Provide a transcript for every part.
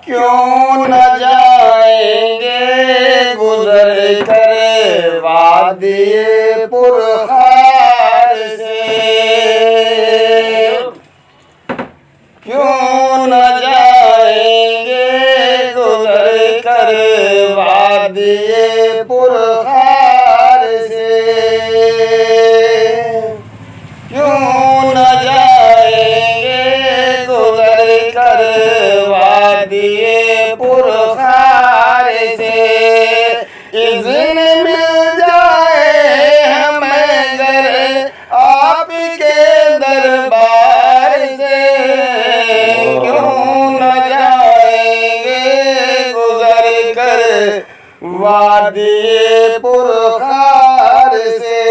क्यों न जाएंगे गुजर कर वादिए पुरखार से, क्यों न जाएंगे गुजर कर वादिए पुरखार से, क्यों न जाएंगे गुजर कर वादिए पुरखार से। इज़्न मिल जाए हमें गर आपके दरबार से, क्यों न जाएंगे गुजर कर वादिए पुरखार से।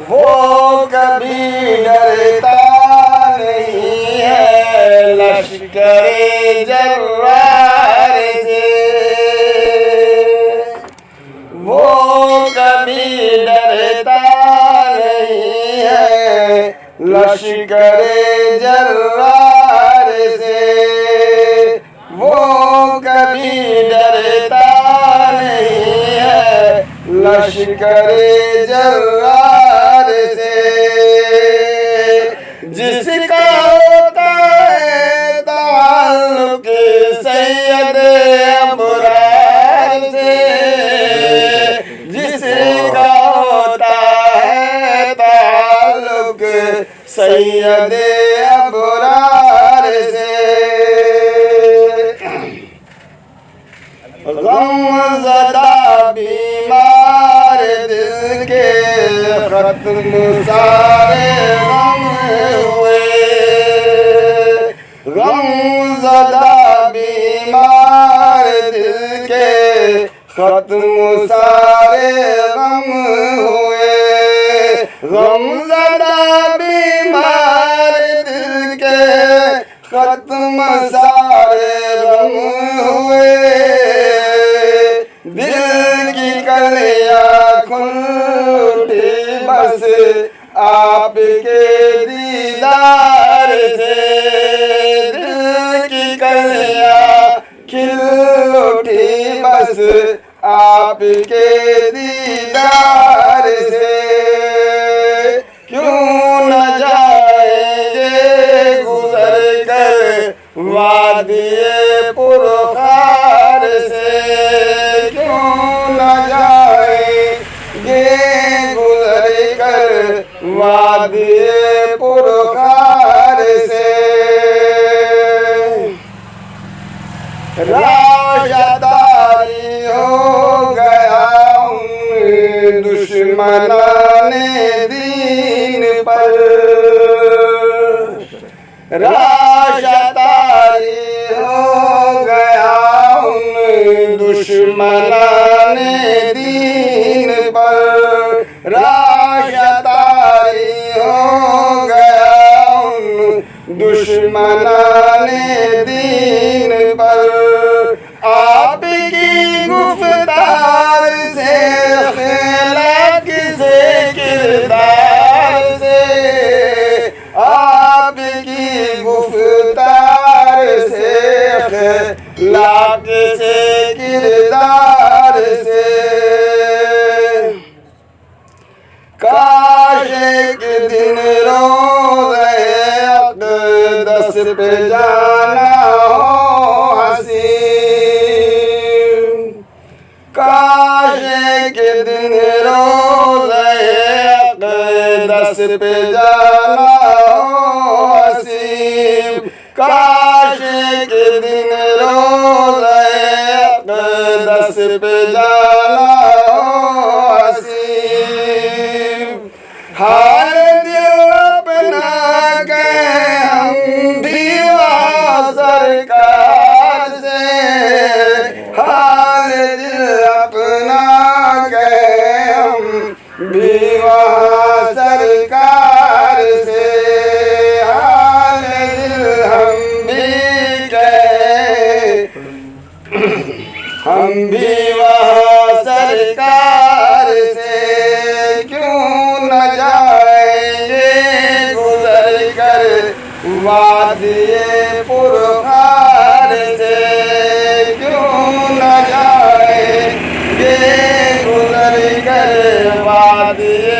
वो कभी डरता नहीं है लश्करे जर्रार से, वो कभी डरता नहीं है लश्करे जर्रार से, वो कभी डरता नहीं है लश्करे जर्रार से। जिसका होता है ताल्लुक सैयद अबरार से, जिसका होता है ताल्लुक सैयद अबरार से। गमज़दा बीमार दिल के खत्म सारे गम हुए, गमज़दा बीमार दिल के खत्म सारे गम हुए, गमज़दा बीमार दिल के खत्म सारे गम हुए। दिल की कलियां खुल उठी बस आपके दीदार से, दिल की कलियां खिल उठी बस आपके दीदार से। क्यों न जाएंगे गुजर कर वादिए पुरखार से, क्यों न जाएंगे गुजर कर वादिए पुरखार से। राशदारी हो गया उन दुश्मनाने दीन पर, राशदारी हो गया उन दुश्मनाने दीन पर, राशदारी हो गया उन दुश्मनाने दीन पर। आपकी गुफ्तार से खिलाक से किरदार से, आपकी गुफ्तार से खिलाक से किरदार से। काश एक दिन रोज़े अक़दस पे जाना हो हसीन, काश एक दिन रोज़े अक़दस पे जाना हो हसीन, काश एक दिन रोज़े अक़दस पे जाना हो हसीन। हाल दिल अपना के हम भी वहाँ सरकार से, हाल दिल अपना के हम भी वहाँ सरकार से, हाल दिल हम भी कहे हम भी वहाँ सरकार से। क्यों न जाएंगे गुजर कर वाद वादिए पुरखार से क्यों न जाएंगे गुजर कर वादिए